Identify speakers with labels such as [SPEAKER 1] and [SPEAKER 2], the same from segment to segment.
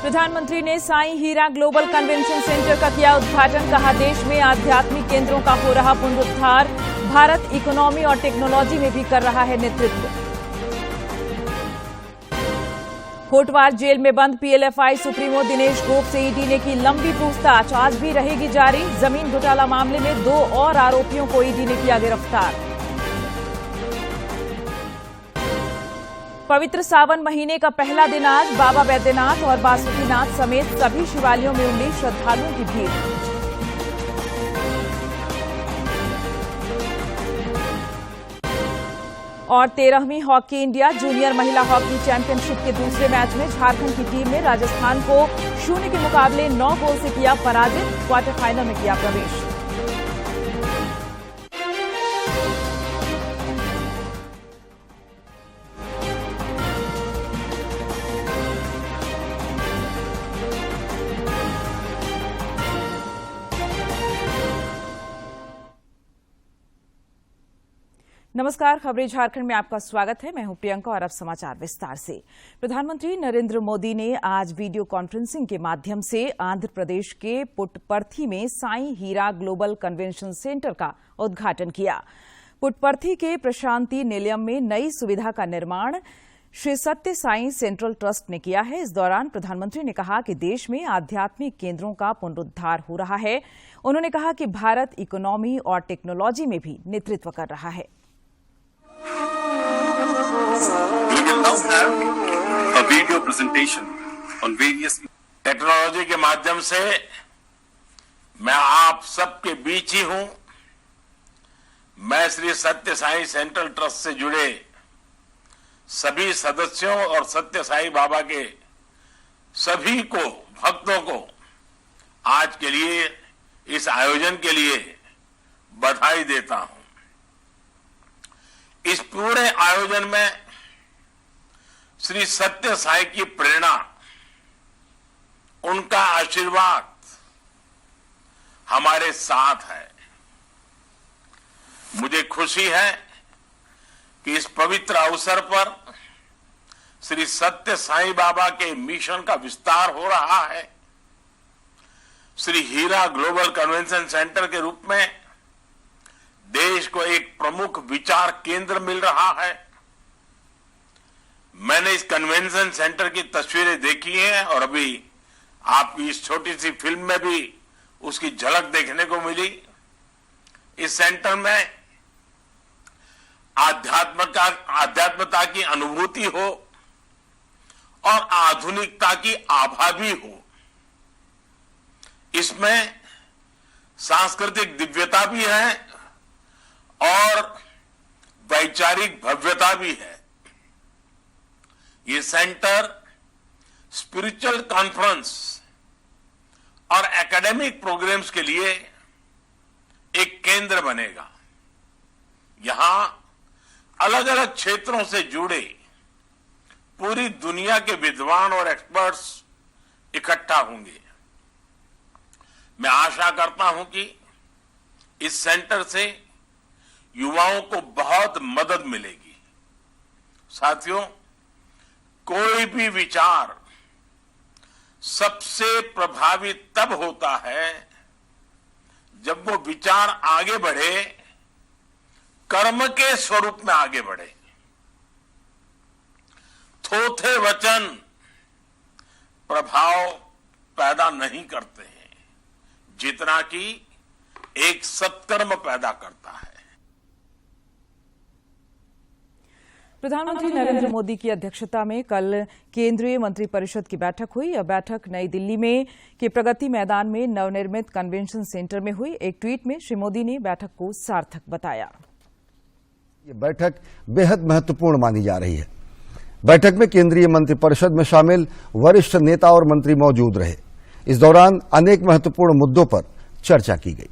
[SPEAKER 1] प्रधानमंत्री ने साईं हीरा global convention centre का किया उद्घाटन। कहा, देश में आध्यात्मिक केंद्रों का हो रहा पुनरुद्धार। भारत इकोनॉमी और टेक्नोलॉजी में भी कर रहा है नेतृत्व। होटवार जेल में बंद पीएलएफआई सुप्रीमो दिनेश गोप से ईडी ने की लंबी पूछताछ, आज भी रहेगी जारी। जमीन घोटाला मामले में 2 और आरोपियों को ईडी ने किया गिरफ्तार। पवित्र सावन महीने का पहला दिन आज बाबा बैद्यनाथ और बासुकीनाथ समेत सभी शिवालयों में उमड़ी श्रद्धालुओं की भीड़। और 13वीं हॉकी इंडिया जूनियर महिला हॉकी चैंपियनशिप के दूसरे मैच में झारखंड की टीम ने राजस्थान को 0 के मुकाबले 9 गोल से किया पराजित। क्वार्टर फाइनल में किया प्रवेश। नमस्कार, खबरें झारखंड में आपका स्वागत है। मैं हूं प्रियंका और अब समाचार विस्तार से। प्रधानमंत्री नरेंद्र मोदी ने आज वीडियो कॉन्फ्रेंसिंग के माध्यम से आंध्र प्रदेश के पुट्टपर्थी में साईं हीरा ग्लोबल कन्वेंशन सेंटर का उद्घाटन किया। पुट्टपर्थी के प्रशांति निलयम में नई सुविधा का निर्माण श्री सत्य साईं सेंट्रल ट्रस्ट ने किया है। इस दौरान प्रधानमंत्री ने कहा कि देश में आध्यात्मिक केंद्रों का पुनरुद्धार हो रहा है। उन्होंने कहा कि भारत इकोनॉमी और टेक्नोलॉजी में भी नेतृत्व कर रहा है।
[SPEAKER 2] We will now have a video presentation on various technology के माध्यम से मैं आप सबके बीच ही हूं। मैं श्री सत्य साईं सेंट्रल ट्रस्ट से जुड़े सभी सदस्यों और सत्य साईं बाबा के सभी को भक्तों को आज के लिए इस आयोजन के लिए बधाई देता हूं। इस पूरे आयोजन में श्री सत्य साईं की प्रेरणा, उनका आशीर्वाद हमारे साथ है। मुझे खुशी है कि इस पवित्र अवसर पर श्री सत्य साईं बाबा के मिशन का विस्तार हो रहा है। श्री हीरा ग्लोबल कन्वेंशन सेंटर के रूप में देश को एक प्रमुख विचार केंद्र मिल रहा है। मैंने इस कन्वेंशन सेंटर की तस्वीरें देखी हैं और अभी आपकी इस छोटी सी फिल्म में भी उसकी झलक देखने को मिली। इस सेंटर में आध्यात्मता की अनुभूति हो और आधुनिकता की आभा भी हो। इसमें सांस्कृतिक दिव्यता भी है और वैचारिक भव्यता भी है। ये सेंटर स्पिरिचुअल कॉन्फ्रेंस और एकेडमिक प्रोग्राम्स के लिए एक केंद्र बनेगा। यहां अलग अलग क्षेत्रों से जुड़े पूरी दुनिया के विद्वान और एक्सपर्ट्स इकट्ठा होंगे। मैं आशा करता हूं कि इस सेंटर से युवाओं को बहुत मदद मिलेगी। साथियों, कोई भी विचार सबसे प्रभावित तब होता है जब वो विचार आगे बढ़े, कर्म के स्वरूप में आगे बढ़े। थोथे वचन प्रभाव पैदा नहीं करते हैं जितना कि एक सत्कर्म पैदा करता है।
[SPEAKER 1] प्रधानमंत्री नरेंद्र मोदी की अध्यक्षता में कल केंद्रीय मंत्रिपरिषद की बैठक हुई। यह बैठक नई दिल्ली में के प्रगति मैदान में नवनिर्मित कन्वेंशन सेंटर में हुई। एक ट्वीट में श्री मोदी ने बैठक को सार्थक बताया।
[SPEAKER 3] ये बैठक बेहद महत्वपूर्ण मानी जा रही है। बैठक में केंद्रीय मंत्रिपरिषद में शामिल वरिष्ठ नेता और मंत्री मौजूद रहे। इस दौरान अनेक महत्वपूर्ण मुद्दों पर चर्चा की गई।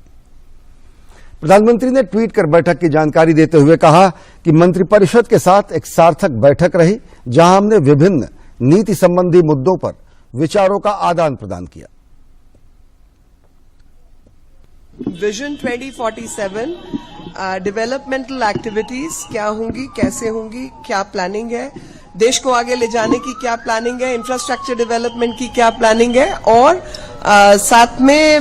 [SPEAKER 3] प्रधानमंत्री ने ट्वीट कर बैठक की जानकारी देते हुए कहा कि मंत्रिपरिषद के साथ एक सार्थक बैठक रही, जहां हमने विभिन्न नीति संबंधी मुद्दों पर विचारों का आदान प्रदान किया।
[SPEAKER 4] विजन 2047 डेवलपमेंटल एक्टिविटीज क्या होंगी, कैसे होंगी, क्या प्लानिंग है, देश को आगे ले जाने की क्या प्लानिंग है, इंफ्रास्ट्रक्चर डेवलपमेंट की क्या प्लानिंग है, और साथ में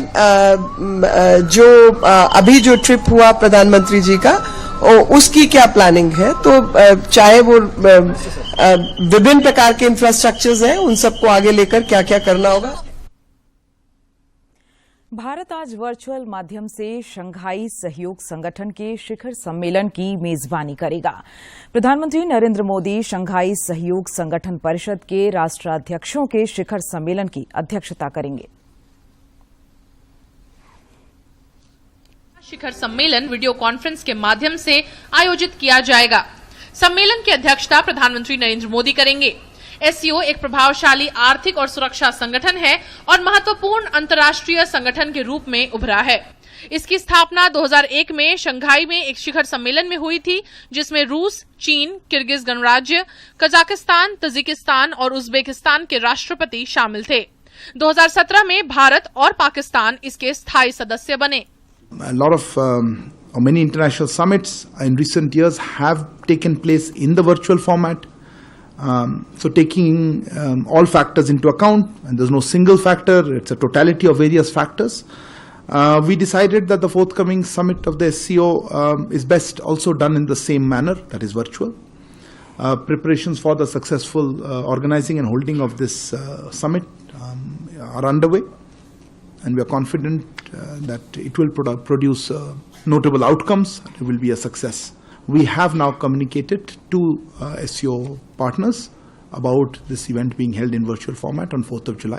[SPEAKER 4] अभी जो ट्रिप हुआ प्रधानमंत्री जी का उसकी क्या प्लानिंग है। तो चाहे वो विभिन्न प्रकार के इंफ्रास्ट्रक्चर्स हैं, उन सबको आगे लेकर क्या क्या करना होगा।
[SPEAKER 1] भारत आज वर्चुअल माध्यम से शंघाई सहयोग संगठन के शिखर सम्मेलन की मेजबानी करेगा। प्रधानमंत्री नरेंद्र मोदी शंघाई सहयोग संगठन परिषद के राष्ट्राध्यक्षों के शिखर सम्मेलन की अध्यक्षता करेंगे।
[SPEAKER 5] शिखर सम्मेलन वीडियो कॉन्फ्रेंस के माध्यम से आयोजित किया जाएगा। सम्मेलन की अध्यक्षता प्रधानमंत्री नरेंद्र मोदी करेंगे। एससीओ एक प्रभावशाली आर्थिक और सुरक्षा संगठन है और महत्वपूर्ण अंतर्राष्ट्रीय संगठन के रूप में उभरा है। इसकी स्थापना 2001 में शंघाई में एक शिखर सम्मेलन में हुई थी, जिसमें रूस, चीन, किर्गिज गणराज्य, कजाकिस्तान, तजिकिस्तान और उज्बेकिस्तान के राष्ट्रपति शामिल थे। 2017 में भारत और पाकिस्तान इसके स्थायी सदस्य बने।
[SPEAKER 6] A lot of many international summits in recent years have taken place in the virtual format. So taking all factors into account, and there's no single factor, it's a totality of various factors. We decided that the forthcoming summit of the SCO is best also done in the same manner, that is virtual. Preparations for the successful organizing and holding of this summit are underway, and we are confident that it will produce notable outcomes. It will be a success. We have now communicated to SCO partners about this event being held in virtual format on 4th of July,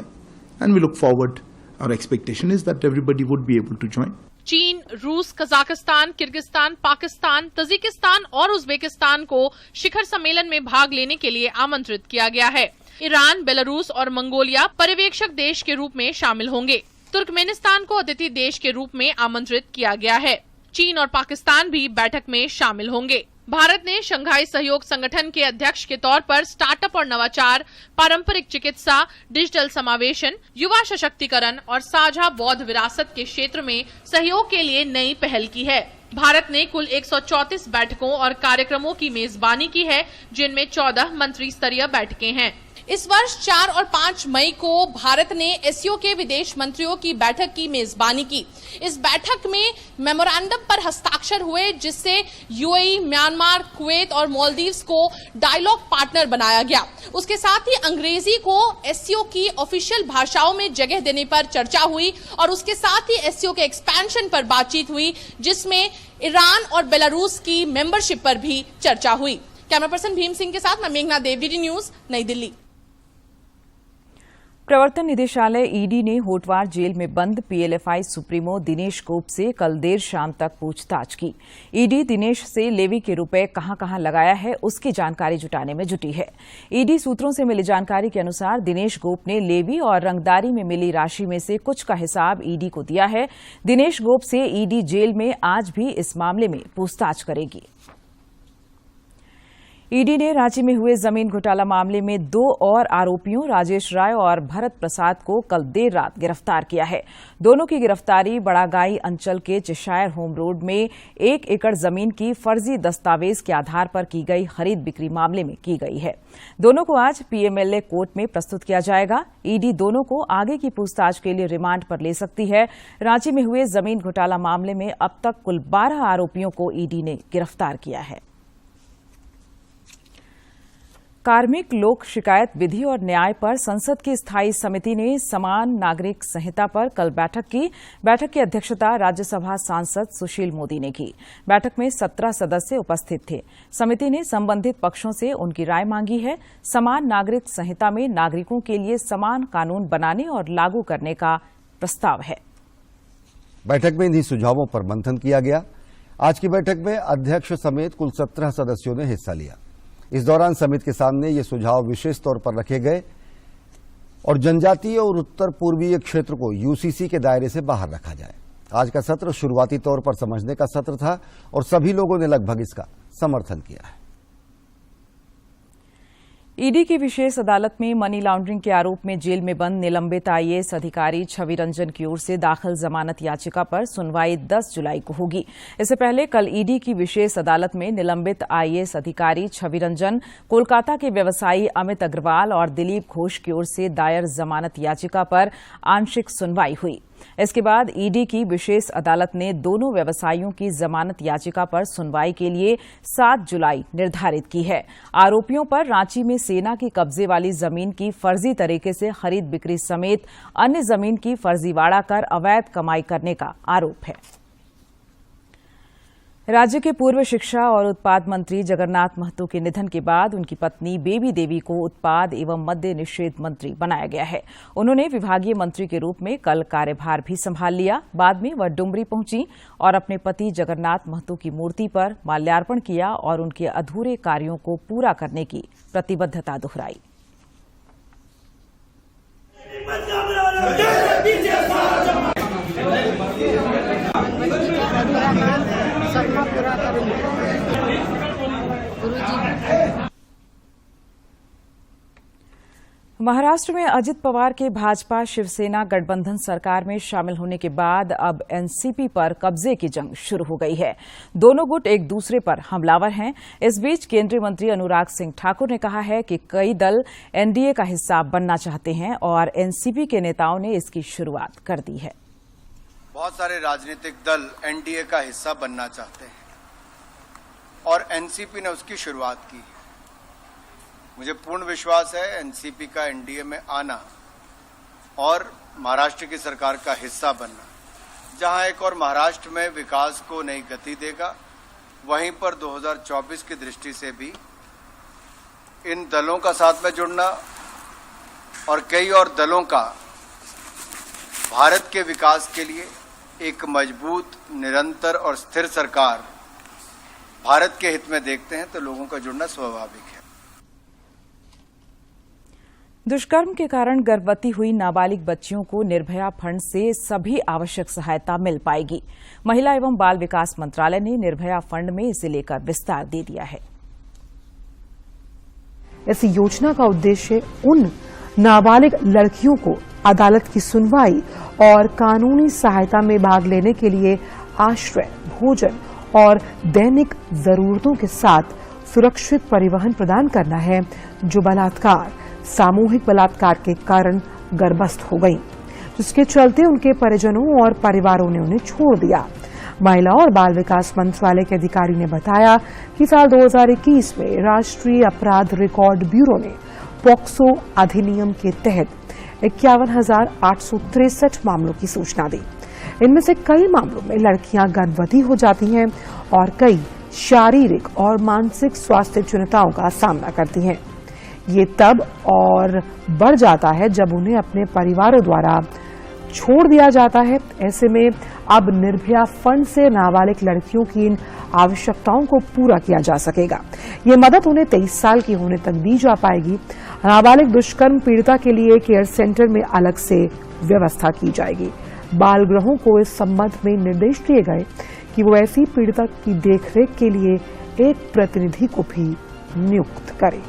[SPEAKER 6] and we look forward. Our expectation is that everybody would be able to join.
[SPEAKER 5] चीन, रूस, Kazakhstan, Kyrgyzstan, Pakistan, Tajikistan और Uzbekistan को शिखर सम्मेलन में भाग लेने के लिए आमंत्रित किया गया है। ईरान, बेलारूस और मंगोलिया पर्यवेक्षक देश के रूप में शामिल होंगे। तुर्कमेनिस्तान को अतिथि देश के रूप में आमंत्रित किया गया है। चीन और पाकिस्तान भी बैठक में शामिल होंगे। भारत ने शंघाई सहयोग संगठन के अध्यक्ष के तौर पर स्टार्टअप और नवाचार, पारंपरिक चिकित्सा, डिजिटल समावेशन, युवा सशक्तिकरण और साझा बौद्ध विरासत के क्षेत्र में सहयोग के लिए नई पहल की है। भारत ने कुल 134 बैठकों और कार्यक्रमों की मेजबानी की है, जिनमें 14 मंत्री स्तरीय बैठकें हैं। इस वर्ष 4 और 5 मई को भारत ने एससीओ के विदेश मंत्रियों की बैठक की मेजबानी की। इस बैठक में मेमोरेंडम पर हस्ताक्षर हुए, जिससे यूएई, म्यांमार, कुवैत और मालदीव्स को डायलॉग पार्टनर बनाया गया। उसके साथ ही अंग्रेजी को एससीओ की ऑफिशियल भाषाओं में जगह देने पर चर्चा हुई और उसके साथ ही एससीओ के एक्सपेंशन पर बातचीत हुई, जिसमें ईरान और बेलारूस की मेंबरशिप पर भी चर्चा हुई। कैमरा पर्सन भीम सिंह के साथ मैं मेघना देव, डीडी न्यूज, नई दिल्ली।
[SPEAKER 1] प्रवर्तन निदेशालय ईडी ने होटवार जेल में बंद पीएलएफआई सुप्रीमो दिनेश गोप से कल देर शाम तक पूछताछ की। ईडी दिनेश से लेवी के रुपए कहां-कहां लगाया है, उसकी जानकारी जुटाने में जुटी है। ईडी सूत्रों से मिली जानकारी के अनुसार दिनेश गोप ने लेवी और रंगदारी में मिली राशि में से कुछ का हिसाब ईडी को दिया है। दिनेश गोप से ईडी जेल में आज भी इस मामले में पूछताछ करेगी। ईडी ने रांची में हुए जमीन घोटाला मामले में 2 और आरोपियों राजेश राय और भरत प्रसाद को कल देर रात गिरफ्तार किया है। दोनों की गिरफ्तारी बड़ागाई अंचल के चेशायर होम रोड में 1 एकड़ जमीन की फर्जी दस्तावेज के आधार पर की गई खरीद बिक्री मामले में की गई है। दोनों को आज पीएमएलए कोर्ट में प्रस्तुत किया जाएगा। ईडी दोनों को आगे की पूछताछ के लिए रिमांड पर ले सकती है। रांची में हुए जमीन घोटाला मामले में अब तक कुल 12 आरोपियों को ईडी ने गिरफ्तार किया है। कार्मिक लोक शिकायत विधि और न्याय पर संसद की स्थायी समिति ने समान नागरिक संहिता पर कल बैठक की। बैठक की अध्यक्षता राज्यसभा सांसद सुशील मोदी ने की। बैठक में 17 सदस्य उपस्थित थे। समिति ने संबंधित पक्षों से उनकी राय मांगी है। समान नागरिक संहिता में नागरिकों के लिए समान कानून बनाने और लागू करने का प्रस्ताव है।
[SPEAKER 3] बैठक में इन्हीं सुझावों पर मंथन किया गया। आज की बैठक में अध्यक्ष समेत कुल 17 सदस्यों ने हिस्सा लिया। इस दौरान समिति के सामने ये सुझाव विशेष तौर पर रखे गए और जनजातीय और उत्तर पूर्वीय क्षेत्र को यूसीसी के दायरे से बाहर रखा जाए। आज का सत्र शुरुआती तौर पर समझने का सत्र था और सभी लोगों ने लगभग इसका समर्थन किया है।
[SPEAKER 1] ईडी की विशेष अदालत में मनी लॉन्ड्रिंग के आरोप में जेल में बंद निलंबित आईएएस अधिकारी छवि रंजन की ओर से दाखिल जमानत याचिका पर सुनवाई 10 जुलाई को होगी। इससे पहले कल ईडी की विशेष अदालत में निलंबित आईएएस अधिकारी छवि रंजन, कोलकाता के व्यवसायी अमित अग्रवाल और दिलीप घोष की ओर से दायर जमानत याचिका पर आंशिक सुनवाई हुई। इसके बाद ईडी की विशेष अदालत ने दोनों व्यवसायियों की जमानत याचिका पर सुनवाई के लिए 7 जुलाई निर्धारित की है। आरोपियों पर रांची में सेना की कब्जे वाली जमीन की फर्जी तरीके से खरीद बिक्री समेत अन्य जमीन की फर्जीवाड़ा कर अवैध कमाई करने का आरोप है। राज्य के पूर्व शिक्षा और उत्पाद मंत्री जगन्नाथ महतो के निधन के बाद उनकी पत्नी बेबी देवी को उत्पाद एवं मद्य निषेध मंत्री बनाया गया है। उन्होंने विभागीय मंत्री के रूप में कल कार्यभार भी संभाल लिया। बाद में वह डुमरी पहुंची और अपने पति जगन्नाथ महतो की मूर्ति पर माल्यार्पण किया और उनके अधूरे कार्यों को पूरा करने की प्रतिबद्धता दोहराई। महाराष्ट्र में अजित पवार के भाजपा शिवसेना गठबंधन सरकार में शामिल होने के बाद अब एनसीपी पर कब्जे की जंग शुरू हो गई है। दोनों गुट एक दूसरे पर हमलावर हैं। इस बीच केंद्रीय मंत्री अनुराग सिंह ठाकुर ने कहा है कि कई दल एनडीए का हिस्सा बनना चाहते हैं और एनसीपी के नेताओं ने इसकी शुरुआत कर दी है।
[SPEAKER 7] बहुत सारे राजनीतिक दल एनडीए का हिस्सा बनना चाहते हैं और एनसीपी ने उसकी शुरुआत की। मुझे पूर्ण विश्वास है एनसीपी का एनडीए में आना और महाराष्ट्र की सरकार का हिस्सा बनना, जहां एक और महाराष्ट्र में विकास को नई गति देगा, वहीं पर 2024 की दृष्टि से भी इन दलों का साथ में जुड़ना और कई और दलों का भारत के विकास के लिए एक मजबूत, निरंतर और स्थिर सरकार भारत के हित में देखते हैं तो लोगों का जुड़ना स्वाभाविक है।
[SPEAKER 1] दुष्कर्म के कारण गर्भवती हुई नाबालिग बच्चियों को निर्भया फंड से सभी आवश्यक सहायता मिल पाएगी। महिला एवं बाल विकास मंत्रालय ने निर्भया फंड में इसे लेकर विस्तार दे दिया है।
[SPEAKER 8] इस योजना का उद्देश्य उन नाबालिग लड़कियों को अदालत की सुनवाई और कानूनी सहायता में भाग लेने के लिए आश्रय, भोजन और दैनिक जरूरतों के साथ सुरक्षित परिवहन प्रदान करना है, जो बलात्कार, सामूहिक बलात्कार के कारण गर्भस्थ हो गई, जिसके चलते उनके परिजनों और परिवारों ने उन्हें छोड़ दिया। महिला और बाल विकास मंत्रालय के अधिकारी ने बताया कि साल 2021 में राष्ट्रीय अपराध रिकॉर्ड ब्यूरो ने पॉक्सो अधिनियम के तहत 51,863 मामलों की सूचना दी। इनमें से कई मामलों में लड़कियां गर्भवती हो जाती हैं और कई शारीरिक और मानसिक स्वास्थ्य चिंताओं का सामना करती हैं। ये तब और बढ़ जाता है जब उन्हें अपने परिवारों द्वारा छोड़ दिया जाता है। ऐसे में अब निर्भया फंड से नाबालिग लड़कियों की इन आवश्यकताओं को पूरा किया जा सकेगा। ये मदद उन्हें 23 साल की होने तक दी जा पाएगी। नाबालिग दुष्कर्म पीड़िता के लिए केयर सेंटर में अलग से व्यवस्था की जाएगी। बाल गृहों को इस संबंध में निर्देश दिए गए कि वो ऐसी पीड़िता की देखरेख के लिए एक प्रतिनिधि को भी नियुक्त करें।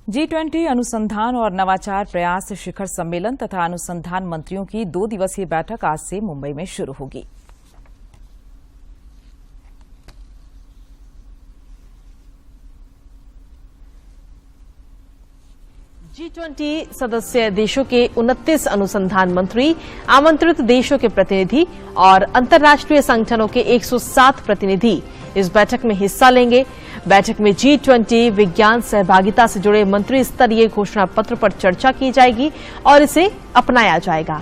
[SPEAKER 1] G20 अनुसंधान और नवाचार प्रयास शिखर सम्मेलन तथा अनुसंधान मंत्रियों की 2 दिवसीय बैठक आज से मुंबई में शुरू होगी।
[SPEAKER 9] G20 सदस्य देशों के 29 अनुसंधान मंत्री, आमंत्रित देशों के प्रतिनिधि और अंतर्राष्ट्रीय संगठनों के 107 प्रतिनिधि इस बैठक में हिस्सा लेंगे। बैठक में G20 विज्ञान सहभागिता से जुड़े मंत्री स्तरीय घोषणा पत्र पर चर्चा की जाएगी और इसे अपनाया जाएगा।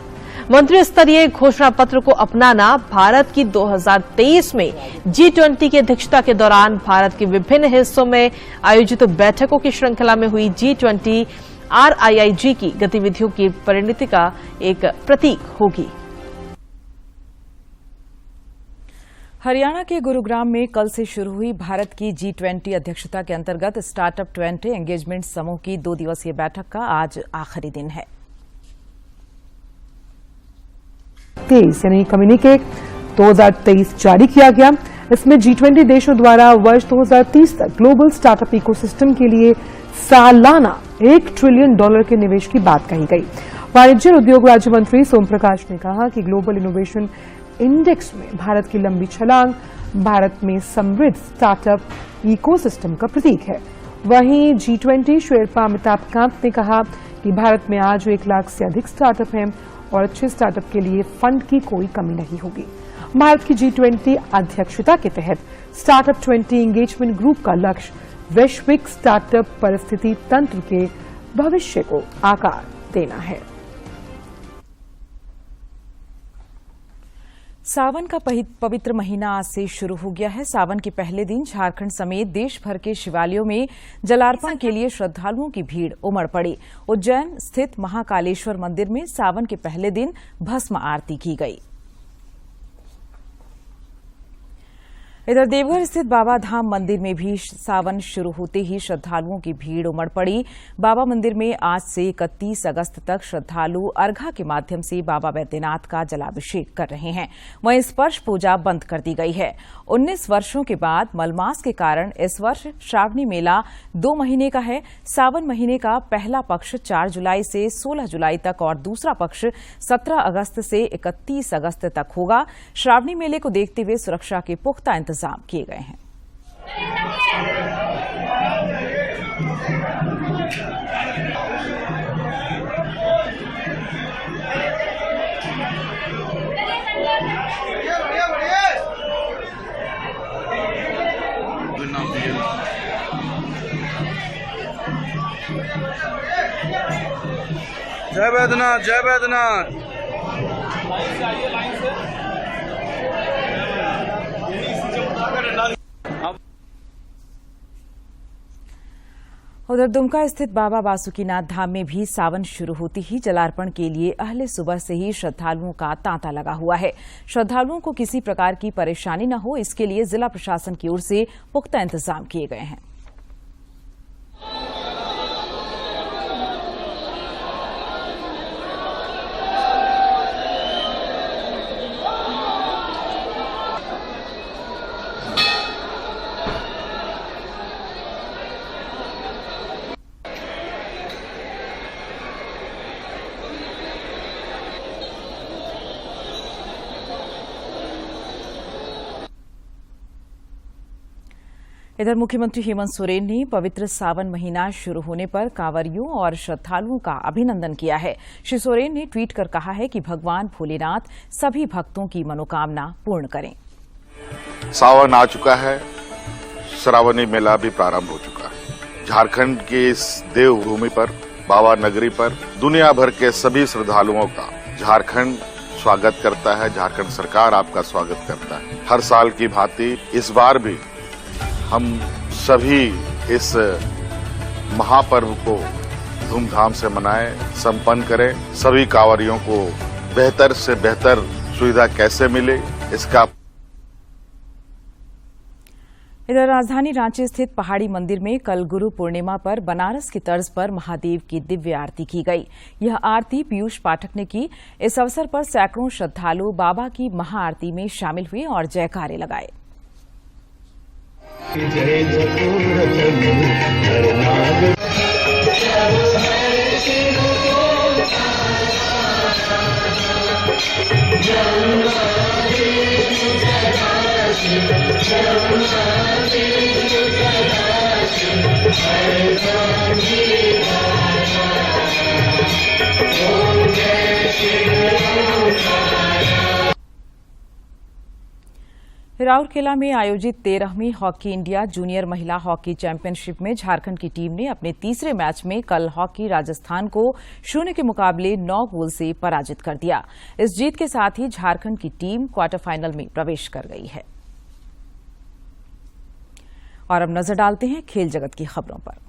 [SPEAKER 9] मंत्री स्तरीय घोषणा पत्र को अपनाना भारत की 2023 में G20 की अध्यक्षता के दौरान भारत के विभिन्न हिस्सों में आयोजित बैठकों की श्रृंखला में हुई G20 RIIG की गतिविधियों की परिणति का एक प्रतीक होगी।
[SPEAKER 1] हरियाणा के गुरुग्राम में कल से शुरू हुई भारत की G20 अध्यक्षता के अंतर्गत स्टार्टअप 20 एंगेजमेंट समूह की 2 दिवसीय बैठक का आज आखिरी दिन है।
[SPEAKER 8] 23 यानी कम्युनिके 2023 जारी किया गया। इसमें G20 देशों द्वारा वर्ष 2030 तक ग्लोबल स्टार्टअप इकोसिस्टम के लिए सालाना $1 ट्रिलियन के निवेश की बात कही गई। वाणिज्य और उद्योग राज्य मंत्री सोम प्रकाश ने कहा कि ग्लोबल इनोवेशन इंडेक्स में भारत की लंबी छलांग भारत में समृद्ध स्टार्टअप इकोसिस्टम का प्रतीक है। वहीं G20 शेरपा अमिताभ कांत ने कहा कि भारत में आज 1 लाख से अधिक स्टार्टअप हैं और अच्छे स्टार्टअप के लिए फंड की कोई कमी नहीं होगी। भारत की G20 अध्यक्षता के तहत स्टार्टअप 20 एंगेजमेंट ग्रुप का लक्ष्य वैश्विक स्टार्टअप परिस्थिति तंत्र के भविष्य को आकार देना है।
[SPEAKER 1] सावन का पवित्र महीना आज से शुरू हो गया है। सावन के पहले दिन झारखंड समेत देश भर के शिवालयों में जलार्पण के लिए श्रद्धालुओं की भीड़ उमड़ पड़ी। उज्जैन स्थित महाकालेश्वर मंदिर में सावन के पहले दिन भस्म आरती की गई। इधर देवघर स्थित बाबा धाम मंदिर में भी सावन शुरू होते ही श्रद्धालुओं की भीड़ उमड़ पड़ी। बाबा मंदिर में आज से 31 अगस्त तक श्रद्धालु अर्घा के माध्यम से बाबा बैद्यनाथ का जलाभिषेक कर रहे हैं। वहीं स्पर्श पूजा बंद कर दी गई है। 19 वर्षों के बाद मलमास के कारण इस वर्ष श्रावणी मेला 2 महीने का है। सावन महीने का पहला पक्ष 4 जुलाई से 16 जुलाई तक और दूसरा पक्ष 17 अगस्त से 31 अगस्त तक होगा। श्रावणी मेले को देखते हुए सुरक्षा के पुख्ता इंतजाम किए गए हैं।
[SPEAKER 10] जय बैद्यनाथ, जय बैद्यनाथ।
[SPEAKER 1] उधर दुमका स्थित बाबा बासुकीनाथ धाम में भी सावन शुरू होते ही जलार्पण के लिए अहले सुबह से ही श्रद्धालुओं का तांता लगा हुआ है। श्रद्धालुओं को किसी प्रकार की परेशानी न हो, इसके लिए जिला प्रशासन की ओर से पुख्ता इंतजाम किए गए हैं। इधर मुख्यमंत्री हेमंत सोरेन ने पवित्र सावन महीना शुरू होने पर कांवरियों और श्रद्धालुओं का अभिनंदन किया है। श्री सोरेन ने ट्वीट कर कहा है कि भगवान भोलेनाथ सभी भक्तों की मनोकामना पूर्ण करें।
[SPEAKER 11] सावन आ चुका है, श्रावणी मेला भी प्रारंभ हो चुका है। झारखंड के इस देवभूमि पर, बाबा नगरी पर दुनिया भर के सभी श्रद्धालुओं का झारखंड स्वागत करता है। झारखंड सरकार आपका स्वागत करता है। हर साल की भांति इस बार भी हम सभी इस महापर्व को धूमधाम से मनाएं, संपन्न करें। सभी कांवरियों को बेहतर से बेहतर सुविधा कैसे मिले, इसका।
[SPEAKER 1] इधर राजधानी रांची स्थित पहाड़ी मंदिर में कल गुरु पूर्णिमा पर बनारस की तर्ज पर महादेव की दिव्य आरती की गई। यह आरती पीयूष पाठक ने की। इस अवसर पर सैकड़ों श्रद्धालु बाबा की महाआरती में शामिल हुए और जयकारे लगाए। राउरकेला में आयोजित 13वीं हॉकी इंडिया जूनियर महिला हॉकी चैंपियनशिप में झारखंड की टीम ने अपने तीसरे मैच में कल हॉकी राजस्थान को 0 के मुकाबले 9 गोल से पराजित कर दिया। इस जीत के साथ ही झारखंड की टीम क्वार्टर फाइनल में प्रवेश कर गई है। और अब नजर डालते हैं खेल जगत की खबरों पर।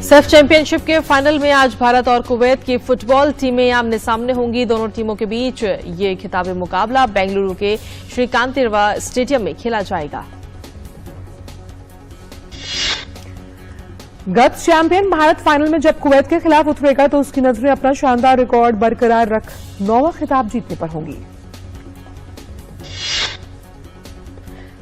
[SPEAKER 9] सेफ चैंपियनशिप के फाइनल में आज भारत और कुवैत की फुटबॉल टीमें आमने सामने होंगी। दोनों टीमों के बीच ये खिताबी मुकाबला बेंगलुरु के श्रीकांतिरवा स्टेडियम में खेला जाएगा।
[SPEAKER 8] गत चैंपियन भारत फाइनल में जब कुवैत के खिलाफ उतरेगा तो उसकी नजरें अपना शानदार रिकॉर्ड बरकरार रख 9वां खिताब जीतने पर होंगी।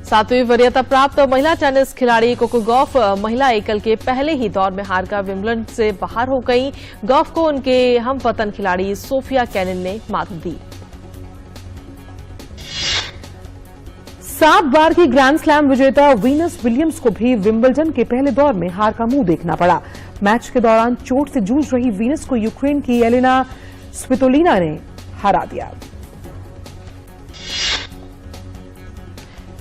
[SPEAKER 9] 7वीं वरीयता प्राप्त महिला टेनिस खिलाड़ी कोको गॉफ महिला एकल के पहले ही दौर में हार का विंबलडन से बाहर हो गई। गॉफ को उनके हमवतन खिलाड़ी सोफिया केनिन ने मात दी।
[SPEAKER 8] 7 बार की ग्रैंड स्लैम विजेता वीनस विलियम्स को भी विंबलडन के पहले दौर में हार का मुंह देखना पड़ा। मैच के दौरान चोट से जूझ रही वीनस को यूक्रेन की एलेना स्वितोलिना ने हरा दिया।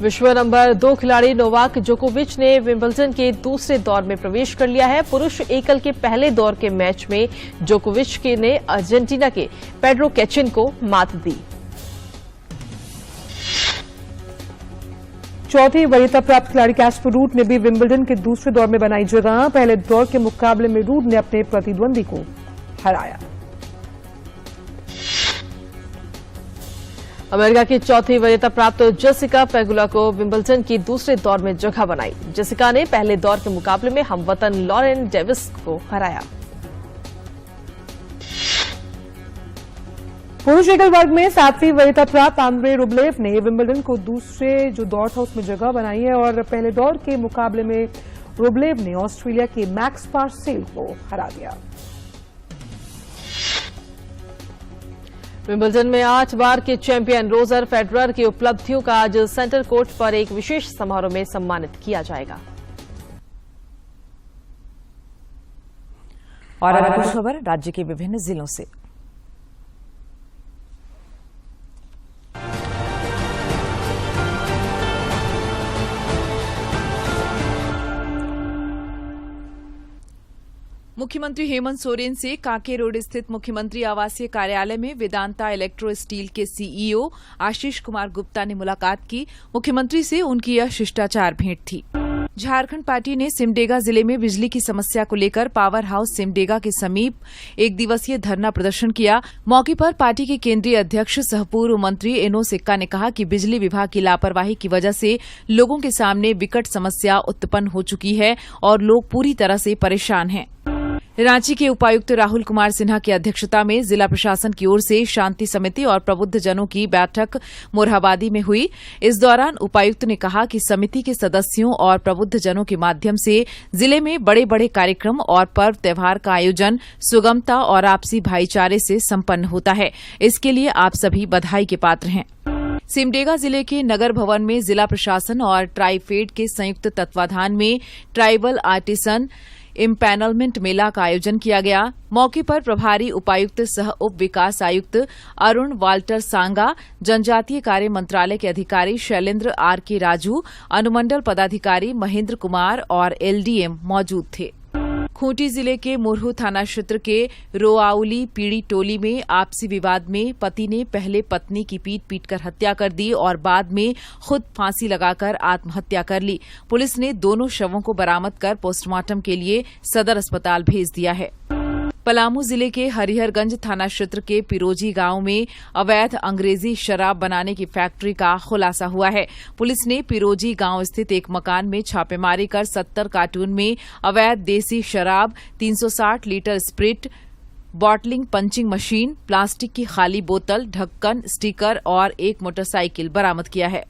[SPEAKER 9] विश्व नंबर 2 खिलाड़ी नोवाक जोकोविच ने विंबलडन के दूसरे दौर में प्रवेश कर लिया है। पुरुष एकल के पहले दौर के मैच में जोकोविच ने अर्जेंटीना के पेड्रो कैचिन को मात दी।
[SPEAKER 8] 4थी वरीयता प्राप्त खिलाड़ी कैस्पर रूड ने भी विंबलडन के दूसरे दौर में बनाई जगह। पहले दौर के मुकाबले में रूड ने अपने प्रतिद्वंदी को हराया।
[SPEAKER 9] अमेरिका की 4थी वरीयता प्राप्त जेसिका पेगुला को विंबलडन की दूसरे दौर में जगह बनाई। जेसिका ने पहले दौर के मुकाबले में हमवतन लॉरेन डेविस को हराया।
[SPEAKER 8] पुरुष एकल वर्ग में 7वीं वरीयता प्राप्त आंद्रे रुब्लेव ने विंबलडन को दूसरे जो दौर था उसमें जगह बनाई है और पहले दौर के मुकाबले में रुब्लेव ने ऑस्ट्रेलिया के मैक्स पार्सेल को हरा दिया।
[SPEAKER 9] विंबलडन में 8 बार के चैंपियन रोजर फेडरर की उपलब्धियों का आज सेंटर कोर्ट पर एक विशेष समारोह में सम्मानित किया जाएगा।
[SPEAKER 1] और अब कुछ खबर राज्य के विभिन्न जिलों से। मुख्यमंत्री हेमंत सोरेन से कांके रोड स्थित मुख्यमंत्री आवासीय कार्यालय में वेदांता इलेक्ट्रो स्टील के सीईओ आशीष कुमार गुप्ता ने मुलाकात की। मुख्यमंत्री से उनकी यह शिष्टाचार भेंट थी। झारखंड पार्टी ने सिमडेगा जिले में बिजली की समस्या को लेकर पावर हाउस सिमडेगा के समीप एक दिवसीय धरना प्रदर्शन किया। मौके पर पार्टी के केंद्रीय अध्यक्ष सह पूर्व मंत्री एनो सिक्का ने कहा कि बिजली विभाग की लापरवाही की वजह से लोगों के सामने विकट समस्या उत्पन्न हो चुकी है और लोग पूरी तरह से परेशान हैं। रांची के उपायुक्त राहुल कुमार सिन्हा की अध्यक्षता में जिला प्रशासन की ओर से शांति समिति और प्रबुद्ध जनों की बैठक मोरहाबादी में हुई। इस दौरान उपायुक्त ने कहा कि समिति के सदस्यों और प्रबुद्ध जनों के माध्यम से जिले में बड़े बड़े कार्यक्रम और पर्व त्योहार का आयोजन सुगमता और आपसी भाईचारे से संपन्न होता है। इसके लिए आप सभी बधाई के पात्र हैं। सिमडेगा जिले के नगर भवन में जिला प्रशासन और ट्राइफेड के संयुक्त तत्वाधान में ट्राइबल आर्टिसन इम्पैनलमेंट मेला का आयोजन किया गया। मौके पर प्रभारी उपायुक्त सह उप विकास आयुक्त अरुण वाल्टर सांगा, जनजातीय कार्य मंत्रालय के अधिकारी शैलेंद्र आर के राजू, अनुमंडल पदाधिकारी महेंद्र कुमार और एलडीएम मौजूद थे। खूंटी जिले के मुरहू थाना क्षेत्र के रोआउली पीड़ी टोली में आपसी विवाद में पति ने पहले पत्नी की पीट कर हत्या कर दी और बाद में खुद फांसी लगाकर आत्महत्या कर ली। पुलिस ने दोनों शवों को बरामद कर पोस्टमार्टम के लिए सदर अस्पताल भेज दिया है। पलामू जिले के हरिहरगंज थाना क्षेत्र के पिरोजी गांव में अवैध अंग्रेजी शराब बनाने की फैक्ट्री का खुलासा हुआ है। पुलिस ने पिरोजी गांव स्थित एक मकान में छापेमारी कर 70 कार्टून में अवैध देसी शराब, 360 litre spirit, bottling punching machine, plastic की खाली बोतल, ढक्कन, स्टिकर और एक मोटरसाइकिल बरामद किया है।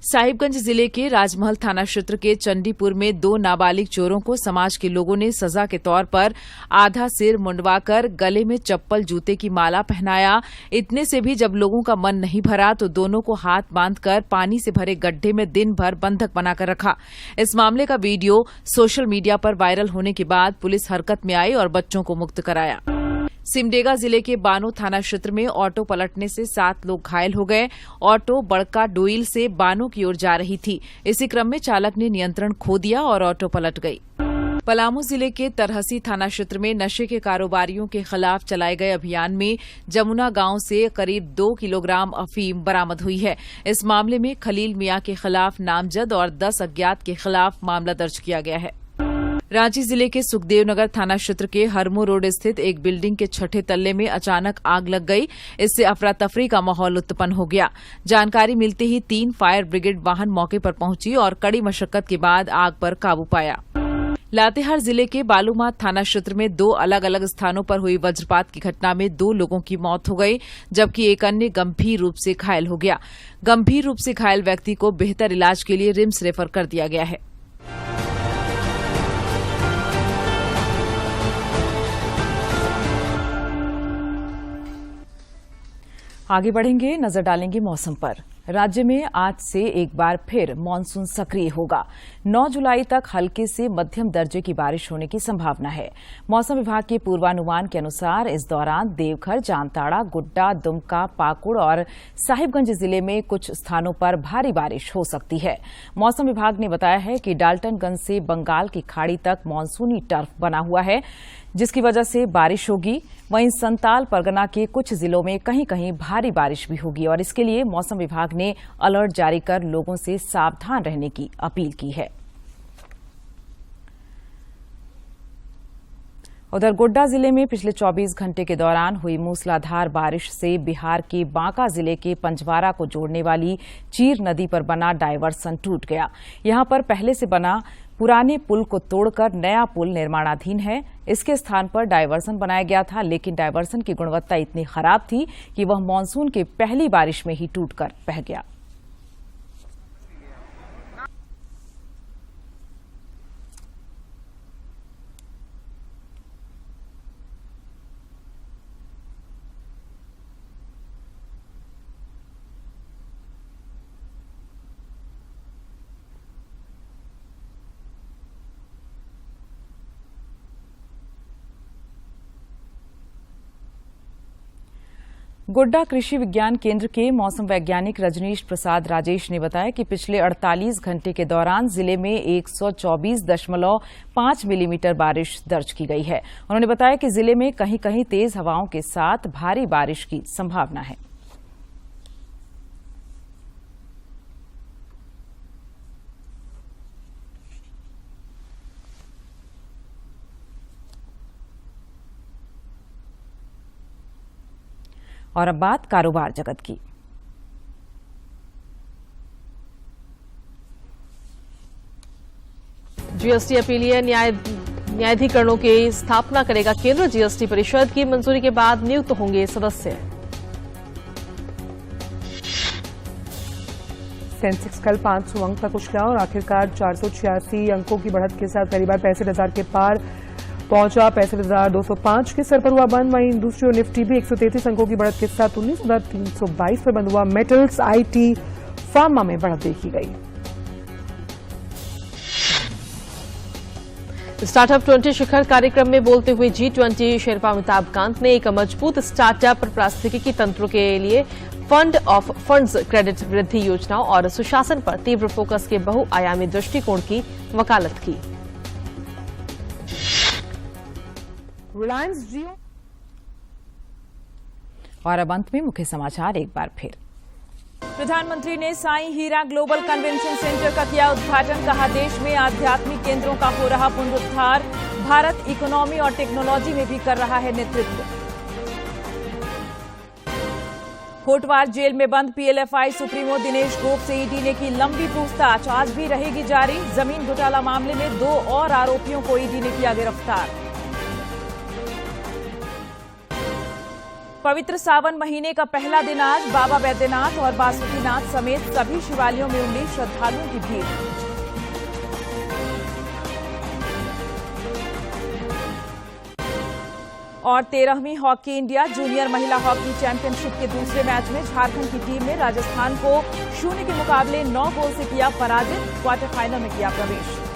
[SPEAKER 1] साहिबगंज जिले के राजमहल थाना क्षेत्र के चंडीपुर में 2 नाबालिग चोरों को समाज के लोगों ने सजा के तौर पर आधा सिर मुंडवाकर गले में चप्पल जूते की माला पहनाया। इतने से भी जब लोगों का मन नहीं भरा तो दोनों को हाथ बांधकर पानी से भरे गड्ढे में दिन भर बंधक बनाकर रखा। इस मामले का वीडियो सोशल मीडिया पर वायरल होने के बाद पुलिस हरकत में आई और बच्चों को मुक्त कराया। सिमडेगा जिले के बानो थाना क्षेत्र में ऑटो पलटने से 7 लोग घायल हो गए। ऑटो बड़का डोइल से बानो की ओर जा रही थी। इसी क्रम में चालक ने नियंत्रण खो दिया और ऑटो पलट गई। पलामू जिले के तरहसी थाना क्षेत्र में नशे के कारोबारियों के खिलाफ चलाए गए अभियान में जमुना गांव से करीब 2 किलोग्राम अफीम बरामद हुई है। इस मामले में खलील मियां के खिलाफ नामजद और 10 अज्ञात के खिलाफ मामला दर्ज किया गया है। रांची जिले के सुखदेवनगर थाना क्षेत्र के हरमू रोड स्थित एक बिल्डिंग के छठे तल्ले में अचानक आग लग गई। इससे अफरा तफरी का माहौल उत्पन्न हो गया। जानकारी मिलते ही 3 फायर ब्रिगेड वाहन मौके पर पहुंची और कड़ी मशक्कत के बाद आग पर काबू पाया। लातेहार जिले के बालूमाथ थाना क्षेत्र में 2 अलग अलग स्थानों पर हुई वज्रपात की घटना में 2 लोगों की मौत हो गई, जबकि एक अन्य गंभीर रूप से घायल हो गया। गंभीर रूप से घायल व्यक्ति को बेहतर इलाज के लिए रिम्स रेफर कर दिया गया है। आगे बढ़ेंगे, नजर डालेंगे मौसम पर। राज्य में आज से एक बार फिर मानसून सक्रिय होगा। 9 जुलाई तक हल्के से मध्यम दर्जे की बारिश होने की संभावना है। मौसम विभाग के पूर्वानुमान के अनुसार इस दौरान देवघर, जामताड़ा, गुड्डा, दुमका, पाकुड़ और साहिबगंज जिले में कुछ स्थानों पर भारी बारिश हो सकती है। मौसम विभाग ने बताया है कि डाल्टनगंज से बंगाल की खाड़ी तक मानसूनी टर्फ बना हुआ है, जिसकी वजह से बारिश होगी। वहीं संताल परगना के कुछ जिलों में कहीं कहीं भारी बारिश भी होगी और इसके लिए मौसम विभाग ने अलर्ट जारी कर लोगों से सावधान रहने की अपील की है। उधर गोड्डा जिले में पिछले 24 घंटे के दौरान हुई मूसलाधार बारिश से बिहार के बांका जिले के पंजवारा को जोड़ने वाली चीर नदी पर बना डायवर्सन टूट गया। यहां पर पहले से बना पुराने पुल को तोड़कर नया पुल निर्माणाधीन है। इसके स्थान पर डायवर्सन बनाया गया था, लेकिन डायवर्सन की गुणवत्ता इतनी खराब थी कि वह मानसून की पहली बारिश में ही टूटकर बह गया। गोड्डा कृषि विज्ञान केंद्र के मौसम वैज्ञानिक रजनीश प्रसाद राजेश ने बताया कि पिछले 48 घंटे के दौरान जिले में 124.5 मिलीमीटर बारिश दर्ज की गई है। उन्होंने बताया कि जिले में कहीं कहीं तेज हवाओं के साथ भारी बारिश की संभावना है। और अब बात कारोबार जगत की।
[SPEAKER 9] जीएसटी अपीलीय न्यायाधिकरणों की स्थापना करेगा केंद्र। जीएसटी परिषद की मंजूरी के बाद नियुक्त होंगे सदस्य।
[SPEAKER 8] सेंसेक्स कल 500 अंक तक उछला और आखिरकार 486 अंकों की बढ़त के साथ पहली बार 65,000 के पार पहुंचा। 65,205 के स्तर पर हुआ बंद। वहीं दूसरी ओर निफ्टी भी 133 अंकों की बढ़त के साथ 19,322 पर बंद हुआ। मेटल्स, आईटी, फार्मा में बढ़त देखी गई।
[SPEAKER 9] स्टार्टअप 20 शिखर कार्यक्रम में बोलते हुए G20 शेरपा अमिताभ कांत ने एक मजबूत स्टार्टअप पारिस्थितिकी तंत्रों के लिए फंड ऑफ फंड्स, क्रेडिट वृद्धि योजनाओं और सुशासन पर तीव्र फोकस के बहुआयामी दृष्टिकोण की वकालत की।
[SPEAKER 8] रिलायंस जियो
[SPEAKER 1] और अब अंत में मुख्य समाचार एक बार फिर। प्रधानमंत्री ने साईं हीरा ग्लोबल कन्वेंशन सेंटर का किया उद्घाटन। कहा, देश में आध्यात्मिक केंद्रों का हो रहा पुनरुद्धार। भारत इकोनॉमी और टेक्नोलॉजी में भी कर रहा है नेतृत्व। कोटवार जेल में बंद पीएलएफआई सुप्रीमो दिनेश गोप से ईडी ने की लंबी पूछताछ, आज भी रहेगी जारी। जमीन घोटाला मामले में 2 और आरोपियों को ईडी ने किया गिरफ्तार। पवित्र सावन महीने का पहला दिन आज बाबा बैद्यनाथ और बासुकीनाथ समेत सभी शिवालयों में उमड़ी श्रद्धालुओं की भीड़। और 13वीं हॉकी इंडिया जूनियर महिला हॉकी चैंपियनशिप के दूसरे मैच में झारखंड की टीम ने राजस्थान को 0 के मुकाबले 9 गोल से किया पराजित। क्वार्टर फाइनल में किया प्रवेश।